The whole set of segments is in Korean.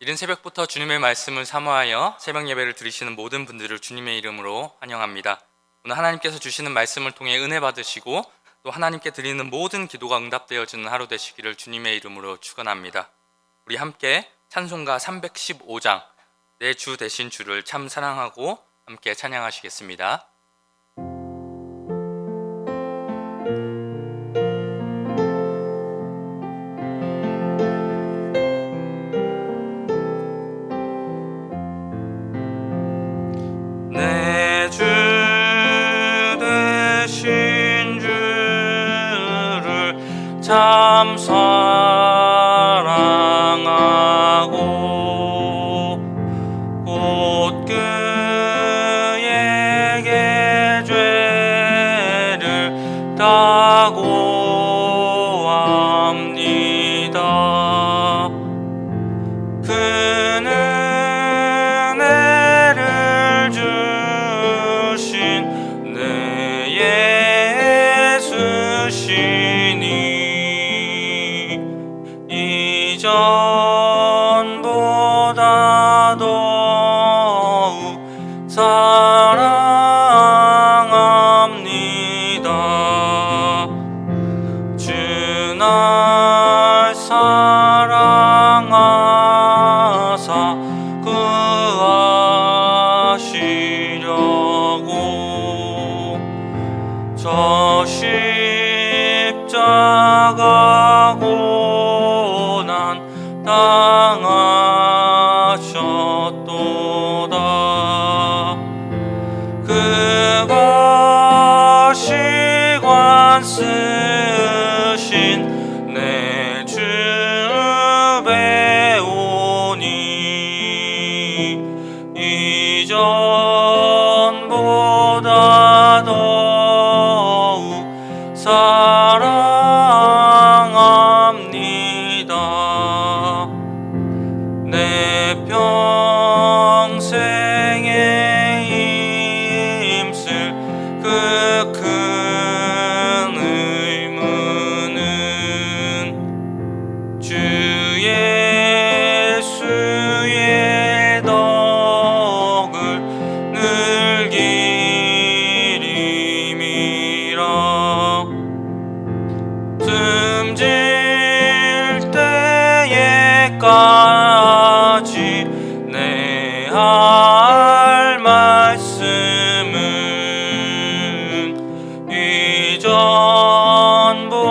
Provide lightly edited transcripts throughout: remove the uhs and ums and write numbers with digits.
이른 새벽부터 주님의 말씀을 사모하여 새벽 예배를 드리시는 모든 분들을 주님의 이름으로 환영합니다. 오늘 하나님께서 주시는 말씀을 통해 은혜 받으시고 또 하나님께 드리는 모든 기도가 응답되어지는 하루 되시기를 주님의 이름으로 축원합니다. 우리 함께 찬송가 315장 내 주 되신 주를 참 사랑하고 함께 찬양하시겠습니다. 내 주 되신 주를 참 사랑하고 곧 그에게 죄를 다고 합니다. 그는 은혜를 주신 내 예수시니 이전보다 더욱 사랑합니다. 주 날 사랑하사 구하시려고 저 십자가 고난 당하셨도다. 그것이 관쓰신 내 주 배우니 이전보다 더욱 사랑합니다. 내 평생에 힘쓸 그 큰 의무는 주 예수의 덕을 늘 기림이라. 숨질 때에까지 내 할 말씀은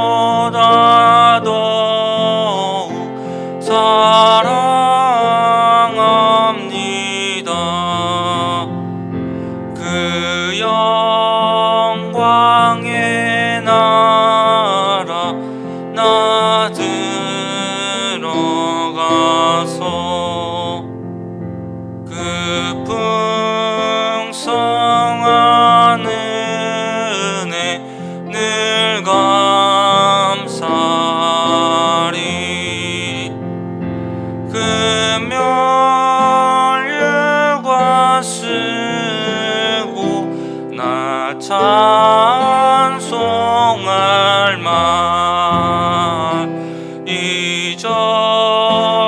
이전보다 더욱 사랑합니다. 그 영광의 나라 나 들어가서 그 풍성한 은혜 늘 감사리. 금멸류관 쓰고 나 찬송할 말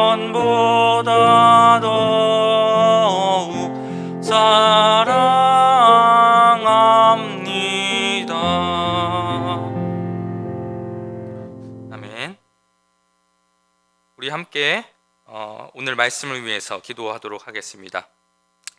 이전보다 더욱 사랑합니다. 아멘. 우리 함께 오늘 말씀을 위해서 기도하도록 하겠습니다.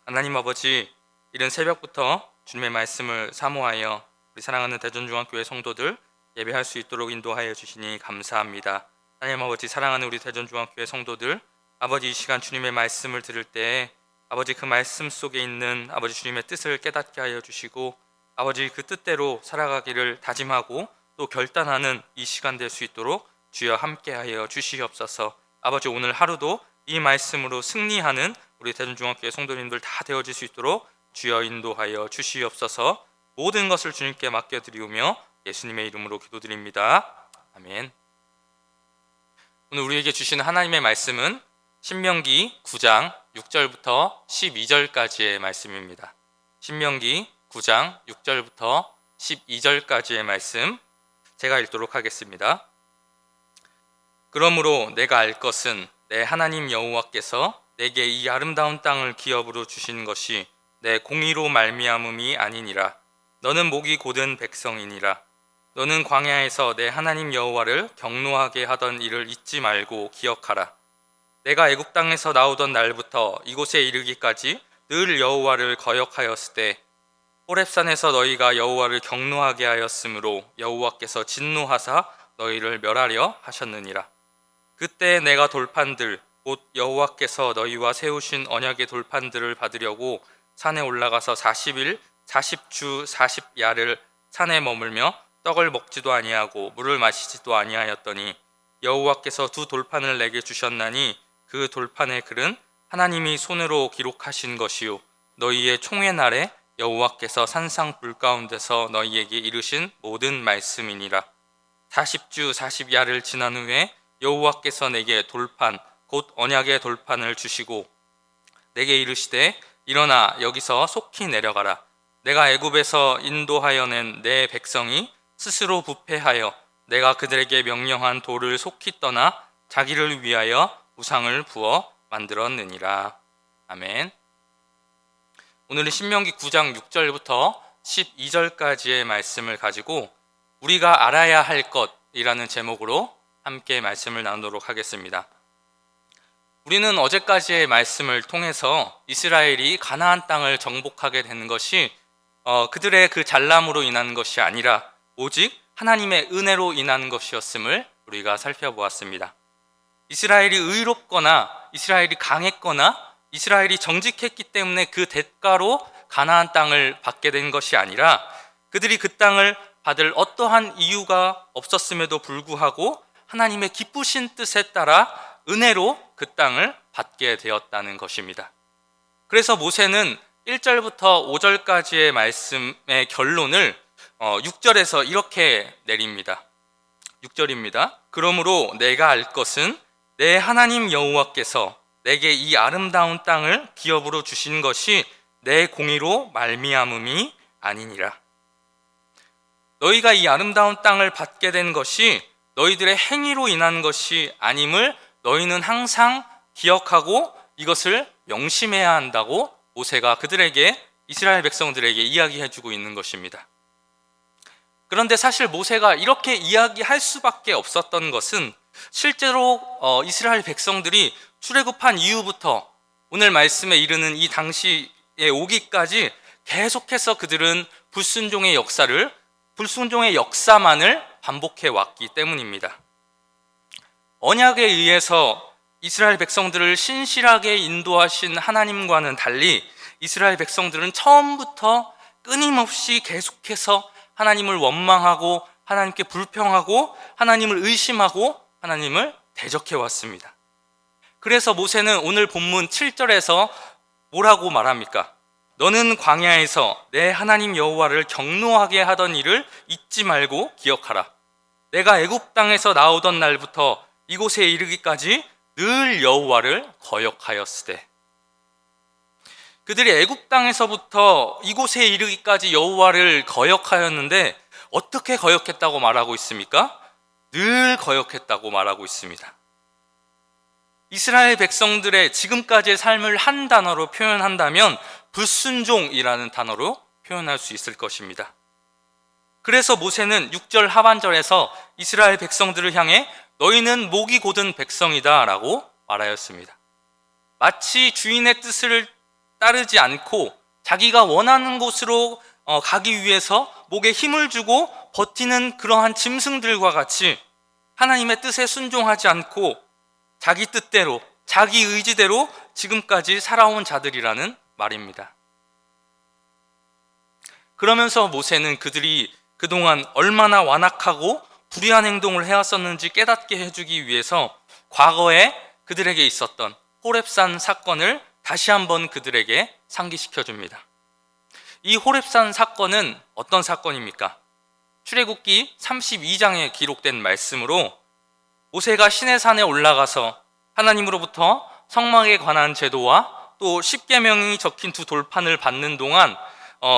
하나님 아버지, 이른 새벽부터 주님의 말씀을 사모하여 우리 사랑하는 대전중앙교회 성도들 예배할 수 있도록 인도하여 주시니 감사합니다. 하나님 아버지, 사랑하는 우리 대전중앙교회 성도들, 아버지 이 시간 주님의 말씀을 들을 때 아버지 그 말씀 속에 있는 아버지 주님의 뜻을 깨닫게 하여 주시고 아버지 그 뜻대로 살아가기를 다짐하고 또 결단하는 이 시간 될 수 있도록 주여 함께하여 주시옵소서. 아버지 오늘 하루도 이 말씀으로 승리하는 우리 대전중앙교회 성도님들 다 되어질 수 있도록 주여 인도하여 주시옵소서. 모든 것을 주님께 맡겨드리우며 예수님의 이름으로 기도드립니다. 아멘. 오늘 우리에게 주시는 하나님의 말씀은 신명기 9장 6절부터 12절까지의 말씀입니다. 신명기 9장 6절부터 12절까지의 말씀 제가 읽도록 하겠습니다. 그러므로 내가 알 것은 내 하나님 여호와께서 내게 이 아름다운 땅을 기업으로 주신 것이 내 공의로 말미암음이 아니니라. 너는 목이 곧은 백성이니라. 너는 광야에서 내 하나님 여호와를 경노하게 하던 일을 잊지 말고 기억하라. 내가 애굽 땅에서 나오던 날부터 이곳에 이르기까지 늘 여호와를 거역하였을 때 호렙산에서 너희가 여호와를 경노하게 하였으므로 여호와께서 진노하사 너희를 멸하려 하셨느니라. 그때 내가 돌판들 곧 여호와께서 너희와 세우신 언약의 돌판들을 받으려고 산에 올라가서 40일 40주 40야를 산에 머물며 떡을 먹지도 아니하고 물을 마시지도 아니하였더니 여호와께서 두 돌판을 내게 주셨나니 그 돌판의 글은 하나님이 손으로 기록하신 것이요 너희의 총회 날에 여호와께서 산상 불 가운데서 너희에게 이르신 모든 말씀이니라. 40주 40야를 지난 후에 여호와께서 내게 돌판 곧 언약의 돌판을 주시고 내게 이르시되 일어나 여기서 속히 내려가라. 내가 애굽에서 인도하여 낸 내 백성이 스스로 부패하여 내가 그들에게 명령한 돌을 속히 떠나 자기를 위하여 우상을 부어 만들었느니라. 아멘. 오늘은 신명기 9장 6절부터 12절까지의 말씀을 가지고 우리가 알아야 할 것이라는 제목으로 함께 말씀을 나누도록 하겠습니다. 우리는 어제까지의 말씀을 통해서 이스라엘이 가나안 땅을 정복하게 되는 것이 그들의 그 잘남으로 인한 것이 아니라 오직 하나님의 은혜로 인한 것이었음을 우리가 살펴보았습니다. 이스라엘이 의롭거나 이스라엘이 강했거나 이스라엘이 정직했기 때문에 그 대가로 가나안 땅을 받게 된 것이 아니라 그들이 그 땅을 받을 어떠한 이유가 없었음에도 불구하고 하나님의 기쁘신 뜻에 따라 은혜로 그 땅을 받게 되었다는 것입니다. 그래서 모세는 1절부터 5절까지의 말씀의 결론을 6절에서 이렇게 내립니다. 6절입니다. 그러므로 내가 알 것은 내 하나님 여호와께서 내게 이 아름다운 땅을 기업으로 주신 것이 내 공의로 말미암음이 아니니라. 너희가 이 아름다운 땅을 받게 된 것이 너희들의 행위로 인한 것이 아님을 너희는 항상 기억하고 이것을 명심해야 한다고 모세가 그들에게 이스라엘 백성들에게 이야기해주고 있는 것입니다. 그런데 사실 모세가 이렇게 이야기할 수밖에 없었던 것은 실제로 이스라엘 백성들이 출애굽한 이후부터 오늘 말씀에 이르는 이 당시에 오기까지 계속해서 그들은 불순종의 역사만을 반복해 왔기 때문입니다. 언약에 의해서 이스라엘 백성들을 신실하게 인도하신 하나님과는 달리 이스라엘 백성들은 처음부터 끊임없이 계속해서 하나님을 원망하고 하나님께 불평하고 하나님을 의심하고 하나님을 대적해 왔습니다. 그래서 모세는 오늘 본문 7절에서 뭐라고 말합니까? 너는 광야에서 내 하나님 여호와를 경노하게 하던 일을 잊지 말고 기억하라. 내가 애굽 땅에서 나오던 날부터 이곳에 이르기까지 늘 여호와를 거역하였으되. 그들이 애굽 땅에서부터 이곳에 이르기까지 여호와를 거역하였는데 어떻게 거역했다고 말하고 있습니까? 늘 거역했다고 말하고 있습니다. 이스라엘 백성들의 지금까지의 삶을 한 단어로 표현한다면 불순종이라는 단어로 표현할 수 있을 것입니다. 그래서 모세는 6절 하반절에서 이스라엘 백성들을 향해 너희는 목이 곧은 백성이다 라고 말하였습니다. 마치 주인의 뜻을 따르지 않고 자기가 원하는 곳으로 가기 위해서 목에 힘을 주고 버티는 그러한 짐승들과 같이 하나님의 뜻에 순종하지 않고 자기 뜻대로 자기 의지대로 지금까지 살아온 자들이라는 말입니다. 그러면서 모세는 그들이 그동안 얼마나 완악하고 불의한 행동을 해왔었는지 깨닫게 해주기 위해서 과거에 그들에게 있었던 호렙산 사건을 다시 한번 그들에게 상기시켜 줍니다. 이 호렙산 사건은 어떤 사건입니까? 출애굽기 32장에 기록된 말씀으로 모세가 시내산에 올라가서 하나님으로부터 성막에 관한 제도와 또 십계명이 적힌 두 돌판을 받는 동안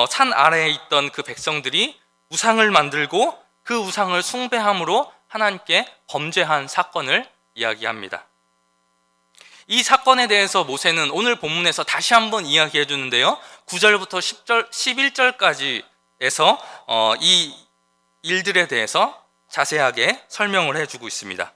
산 아래에 있던 그 백성들이 우상을 만들고 그 우상을 숭배함으로 하나님께 범죄한 사건을 이야기합니다. 이 사건에 대해서 모세는 오늘 본문에서 다시 한번 이야기해 주는데요. 9절부터 10절, 11절까지에서 이 일들에 대해서 자세하게 설명을 해주고 있습니다.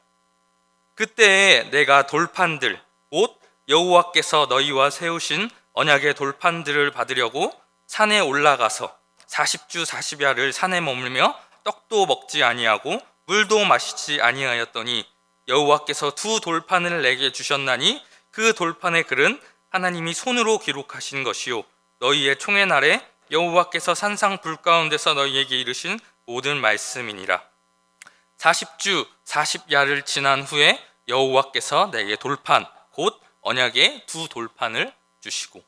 그때 내가 돌판들 곧 여호와께서 너희와 세우신 언약의 돌판들을 받으려고 산에 올라가서 40주 40야를 산에 머물며 떡도 먹지 아니하고 물도 마시지 아니하였더니 여호와께서 두 돌판을 내게 주셨나니 그 돌판의 글은 하나님이 손으로 기록하신 것이요 너희의 총회 날에 여호와께서 산상 불 가운데서 너희에게 이르신 모든 말씀이니라. 40주 40야를 지난 후에 여호와께서 내게 돌판 곧 언약의 두 돌판을 주시고,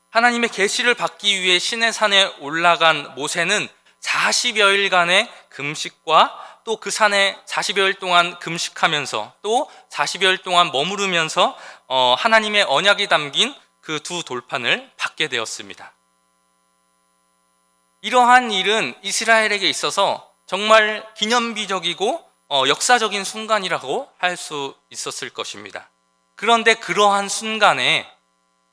하나님의 계시를 받기 위해 시내산에 올라간 모세는 40여일간의 금식과 또 그 산에 40여일 동안 금식하면서 또 40여일 동안 머무르면서 하나님의 언약이 담긴 그 두 돌판을 받게 되었습니다. 이러한 일은 이스라엘에게 있어서 정말 기념비적이고 역사적인 순간이라고 할 수 있었을 것입니다. 그런데 그러한 순간에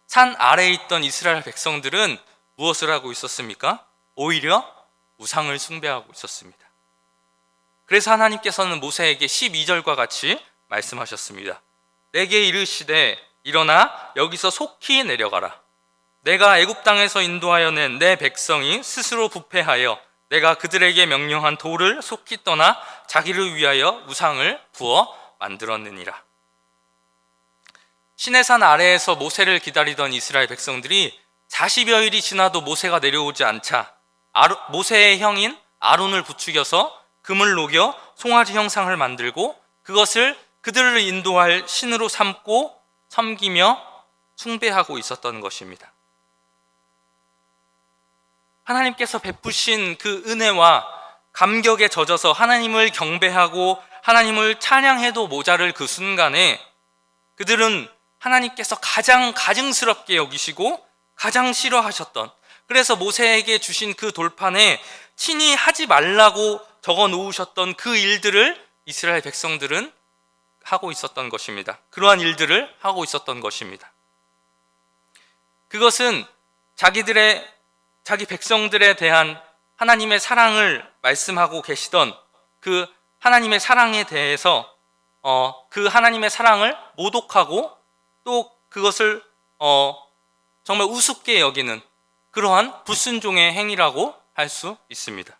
산 아래에 있던 이스라엘 백성들은 무엇을 하고 있었습니까? 오히려 우상을 숭배하고 있었습니다. 그래서 하나님께서는 모세에게 12절과 같이 말씀하셨습니다. 내게 이르시되 일어나 여기서 속히 내려가라. 내가 애굽 땅에서 인도하여 낸 내 백성이 스스로 부패하여 내가 그들에게 명령한 돌을 속히 떠나 자기를 위하여 우상을 부어 만들었느니라. 시내산 아래에서 모세를 기다리던 이스라엘 백성들이 40여일이 지나도 모세가 내려오지 않자 모세의 형인 아론을 부추겨서 금을 녹여 송아지 형상을 만들고 그것을 그들을 인도할 신으로 삼고 섬기며 숭배하고 있었던 것입니다. 하나님께서 베푸신 그 은혜와 감격에 젖어서 하나님을 경배하고 하나님을 찬양해도 모자랄 그 순간에 그들은 하나님께서 가장 가증스럽게 여기시고 가장 싫어하셨던, 그래서 모세에게 주신 그 돌판에 친히 하지 말라고 적어 놓으셨던 그 일들을 이스라엘 백성들은 하고 있었던 것입니다. 그러한 일들을 하고 있었던 것입니다. 그것은 자기 백성들에 대한 하나님의 사랑을 말씀하고 계시던 그 하나님의 사랑에 대해서 그 하나님의 사랑을 모독하고 또 그것을 정말 우습게 여기는 그러한 불순종의 행위라고 할 수 있습니다.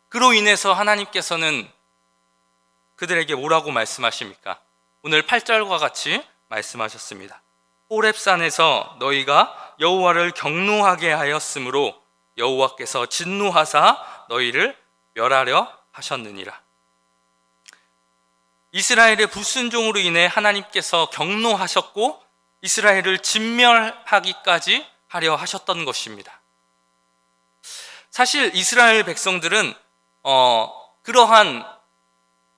그로 인해서 하나님께서는 그들에게 뭐라고 말씀하십니까? 오늘 8절과 같이 말씀하셨습니다. 호렙산에서 너희가 여호와를 경노하게 하였으므로 여호와께서 진노하사 너희를 멸하려 하셨느니라. 이스라엘의 불순종으로 인해 하나님께서 경노하셨고 이스라엘을 진멸하기까지 하려 하셨던 것입니다. 사실 이스라엘 백성들은 그러한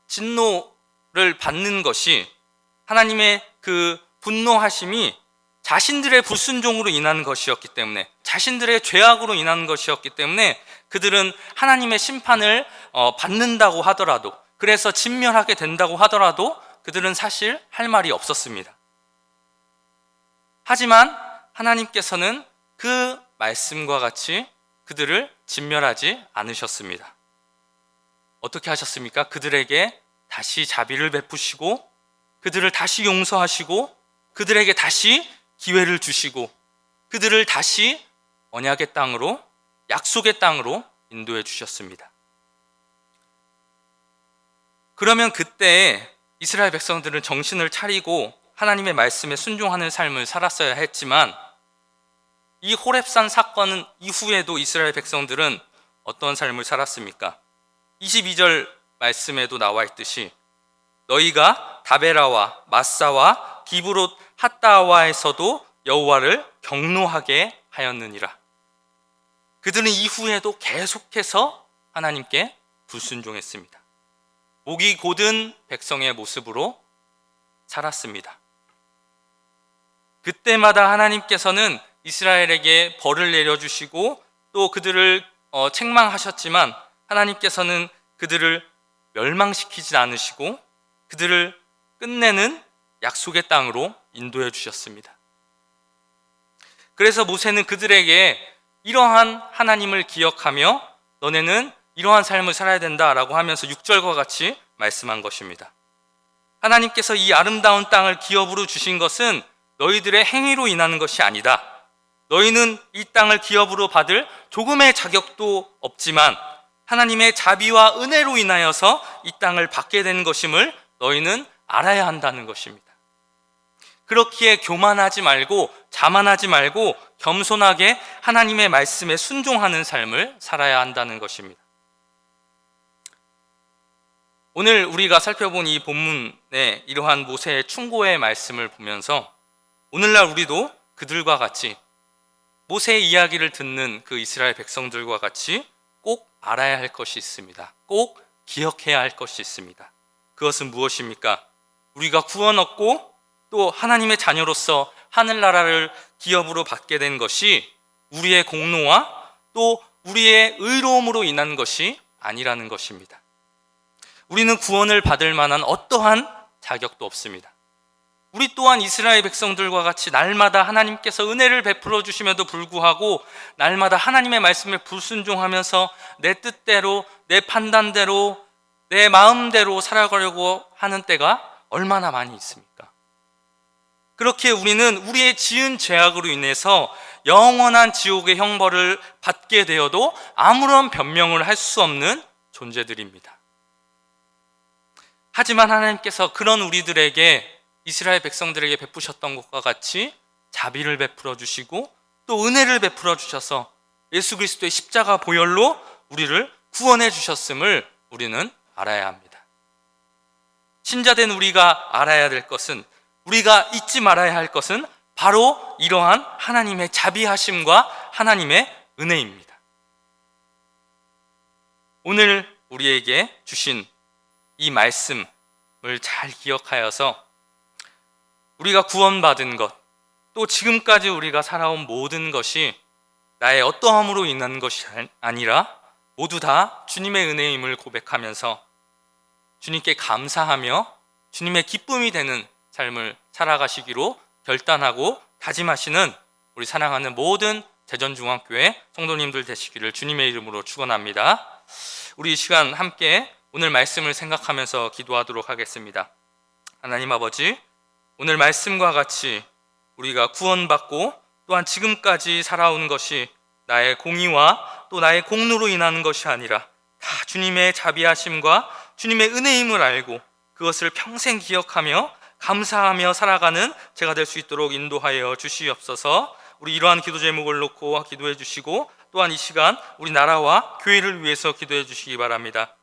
진노를 받는 것이 하나님의 그 분노하심이 자신들의 불순종으로 인한 것이었기 때문에, 자신들의 죄악으로 인한 것이었기 때문에 그들은 하나님의 심판을 받는다고 하더라도, 그래서 진멸하게 된다고 하더라도 그들은 사실 할 말이 없었습니다. 하지만 하나님께서는 그 말씀과 같이 그들을 진멸하지 않으셨습니다. 어떻게 하셨습니까? 그들에게 다시 자비를 베푸시고 그들을 다시 용서하시고 그들에게 다시 기회를 주시고 그들을 다시 언약의 땅으로, 약속의 땅으로 인도해 주셨습니다. 그러면 그때 이스라엘 백성들은 정신을 차리고 하나님의 말씀에 순종하는 삶을 살았어야 했지만 이 호렙산 사건 이후에도 이스라엘 백성들은 어떤 삶을 살았습니까? 22절 말씀에도 나와 있듯이 너희가 다베라와 마사와 기브롯 핫다와에서도 여호와를 경노하게 하였느니라. 그들은 이후에도 계속해서 하나님께 불순종했습니다. 목이 곧은 백성의 모습으로 살았습니다. 그때마다 하나님께서는 이스라엘에게 벌을 내려주시고 또 그들을 책망하셨지만 하나님께서는 그들을 멸망시키지 않으시고 그들을 끝내는 약속의 땅으로 인도해 주셨습니다. 그래서 모세는 그들에게 이러한 하나님을 기억하며 너네는 이러한 삶을 살아야 된다라고 하면서 6절과 같이 말씀한 것입니다. 하나님께서 이 아름다운 땅을 기업으로 주신 것은 너희들의 행위로 인하는 것이 아니다. 너희는 이 땅을 기업으로 받을 조금의 자격도 없지만 하나님의 자비와 은혜로 인하여서 이 땅을 받게 된 것임을 너희는 알아야 한다는 것입니다. 그렇기에 교만하지 말고 자만하지 말고 겸손하게 하나님의 말씀에 순종하는 삶을 살아야 한다는 것입니다. 오늘 우리가 살펴본 이 본문의 이러한 모세의 충고의 말씀을 보면서 오늘날 우리도 그들과 같이 모세의 이야기를 듣는 그 이스라엘 백성들과 같이 꼭 알아야 할 것이 있습니다. 꼭 기억해야 할 것이 있습니다. 그것은 무엇입니까? 우리가 구원 얻고 또 하나님의 자녀로서 하늘나라를 기업으로 받게 된 것이 우리의 공로와 또 우리의 의로움으로 인한 것이 아니라는 것입니다. 우리는 구원을 받을 만한 어떠한 자격도 없습니다. 우리 또한 이스라엘 백성들과 같이 날마다 하나님께서 은혜를 베풀어 주심에도 불구하고 날마다 하나님의 말씀에 불순종하면서 내 뜻대로, 내 판단대로, 내 마음대로 살아가려고 하는 때가 얼마나 많이 있습니까? 그렇게 우리는 우리의 지은 죄악으로 인해서 영원한 지옥의 형벌을 받게 되어도 아무런 변명을 할 수 없는 존재들입니다. 하지만 하나님께서 그런 우리들에게 이스라엘 백성들에게 베푸셨던 것과 같이 자비를 베풀어 주시고 또 은혜를 베풀어 주셔서 예수 그리스도의 십자가 보혈로 우리를 구원해 주셨음을 우리는 알아야 합니다. 신자된 우리가 알아야 될 것은, 우리가 잊지 말아야 할 것은 바로 이러한 하나님의 자비하심과 하나님의 은혜입니다. 오늘 우리에게 주신 이 말씀을 잘 기억하여서 우리가 구원받은 것, 또 지금까지 우리가 살아온 모든 것이 나의 어떠함으로 인한 것이 아니라 모두 다 주님의 은혜임을 고백하면서 주님께 감사하며 주님의 기쁨이 되는 삶을 살아가시기로 결단하고 다짐하시는 우리 사랑하는 모든 대전중앙교회 성도님들 되시기를 주님의 이름으로 축원합니다. 우리 이 시간 함께 오늘 말씀을 생각하면서 기도하도록 하겠습니다. 하나님 아버지, 오늘 말씀과 같이 우리가 구원받고 또한 지금까지 살아온 것이 나의 공의와 또 나의 공로로 인하는 것이 아니라 다 주님의 자비하심과 주님의 은혜임을 알고 그것을 평생 기억하며 감사하며 살아가는 제가 될 수 있도록 인도하여 주시옵소서. 우리 이러한 기도 제목을 놓고 기도해 주시고 또한 이 시간 우리 나라와 교회를 위해서 기도해 주시기 바랍니다.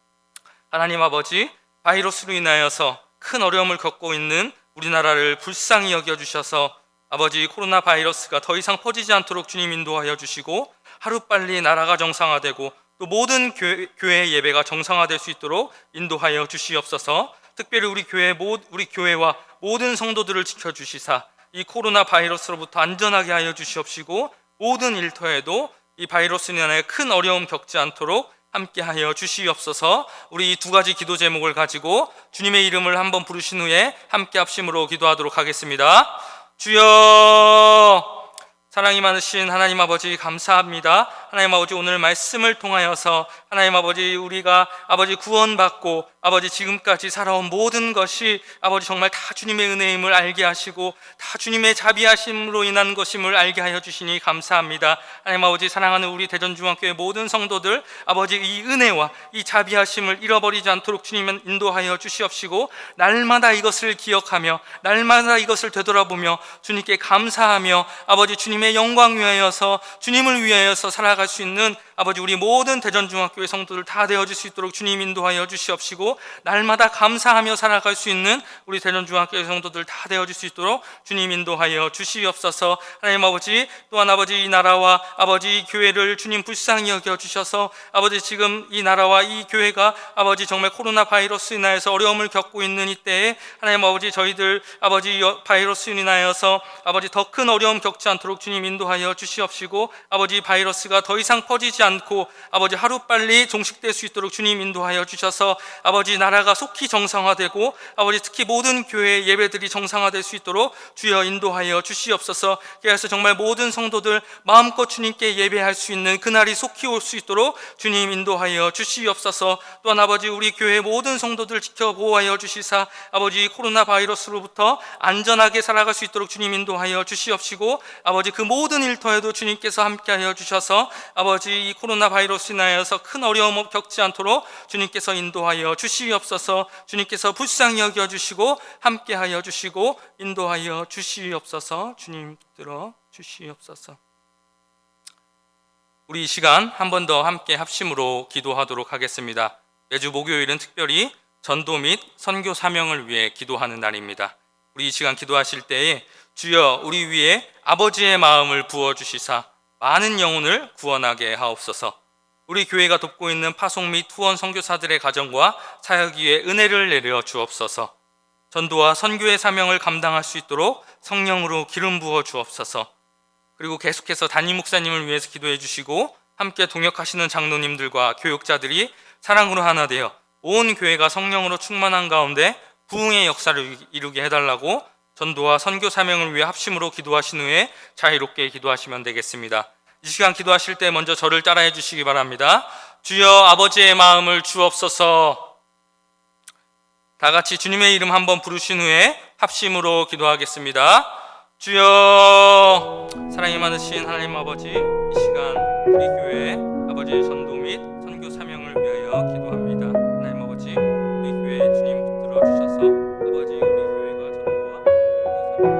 하나님 아버지, 바이러스로 인하여서 큰 어려움을 겪고 있는 우리나라를 불쌍히 여겨주셔서 아버지 코로나 바이러스가 더 이상 퍼지지 않도록 주님 인도하여 주시고 하루빨리 나라가 정상화되고 또 모든 교회 예배가 정상화될 수 있도록 인도하여 주시옵소서. 특별히 우리 교회와 모든 성도들을 지켜주시사 이 코로나 바이러스로부터 안전하게 하여 주시옵시고 모든 일터에도 이 바이러스로 인하여 큰 어려움 겪지 않도록 함께하여 주시옵소서. 우리 이 두 가지 기도 제목을 가지고 주님의 이름을 한번 부르신 후에 함께 합심으로 기도하도록 하겠습니다. 주여, 사랑이 많으신 하나님 아버지 감사합니다. 하나님 아버지, 오늘 말씀을 통하여서 하나님 아버지 우리가 아버지 구원받고 아버지 지금까지 살아온 모든 것이 아버지 정말 다 주님의 은혜임을 알게 하시고 다 주님의 자비하심으로 인한 것임을 알게 하여 주시니 감사합니다. 하나님 아버지, 사랑하는 우리 대전중앙교회 모든 성도들 아버지 이 은혜와 이 자비하심을 잃어버리지 않도록 주님은 인도하여 주시옵시고 날마다 이것을 기억하며 날마다 이것을 되돌아보며 주님께 감사하며 아버지 주님의 영광 위하여서 주님을 위하여서 살아갈 수 있는 아버지 우리 모든 대전중앙교회 성도들 다 되어질 수 있도록 주님 인도하여 주시옵시고 날마다 감사하며 살아갈 수 있는 우리 대전중앙교회 성도들 다 되어질 수 있도록 주님 인도하여 주시옵소서. 하나님 아버지, 또한 아버지 이 나라와 아버지 이 교회를 주님 불쌍히 여겨주셔서 아버지 지금 이 나라와 이 교회가 아버지 정말 코로나 바이러스 인하여서 어려움을 겪고 있는 이때에 하나님 아버지 저희들 아버지 바이러스 인하여서 아버지 더 큰 어려움 겪지 않도록 주님 인도하여 주시옵시고 아버지 바이러스가 더 이상 퍼지지 않고 아버지 하루빨리 종식될 수 있도록 주님 인도하여 주셔서 아버지 나라가 속히 정상화되고 아버지 특히 모든 교회 예배들이 정상화될 수 있도록 주여 인도하여 주시옵소서. 그래서 정말 모든 성도들 마음껏 주님께 예배할 수 있는 그날이 속히 올 수 있도록 주님 인도하여 주시옵소서. 또한 아버지 우리 교회 모든 성도들 지켜 보호하여 주시사 아버지 코로나 바이러스로부터 안전하게 살아갈 수 있도록 주님 인도하여 주시옵시고 아버지 그 모든 일터에도 주님께서 함께하여 주셔서 아버지 이 코로나 바이러스 인하여서 큰 어려움 겪지 않도록 주님께서 인도하여 주시옵소서. 주님께서 불쌍히 여겨주시고 함께하여 주시고 인도하여 주시옵소서. 주님 들어 주시옵소서. 우리 이 시간 한 번 더 함께 합심으로 기도하도록 하겠습니다. 매주 목요일은 특별히 전도 및 선교 사명을 위해 기도하는 날입니다. 우리 이 시간 기도하실 때에 주여 우리 위에 아버지의 마음을 부어주시사 많은 영혼을 구원하게 하옵소서. 우리 교회가 돕고 있는 파송 및 후원 선교사들의 가정과 사역 위에 은혜를 내려 주옵소서. 전도와 선교의 사명을 감당할 수 있도록 성령으로 기름 부어 주옵소서. 그리고 계속해서 담임 목사님을 위해서 기도해 주시고 함께 동역하시는 장로님들과 교육자들이 사랑으로 하나 되어 온 교회가 성령으로 충만한 가운데 부흥의 역사를 이루게 해달라고 전도와 선교 사명을 위해 합심으로 기도하신 후에 자유롭게 기도하시면 되겠습니다. 이 시간 기도하실 때 먼저 저를 따라해 주시기 바랍니다. 주여 아버지의 마음을 주옵소서. 다 같이 주님의 이름 한번 부르신 후에 합심으로 기도하겠습니다. 주여. 사랑이 많으신 하나님 아버지, 이 시간 우리 교회 아버지의 전도 및 선교 사명을 위하여 기도합니다. 하나님 아버지, 우리 교회 주님 붙들어 주셔서 아버지 우리 교회가 전도와 선교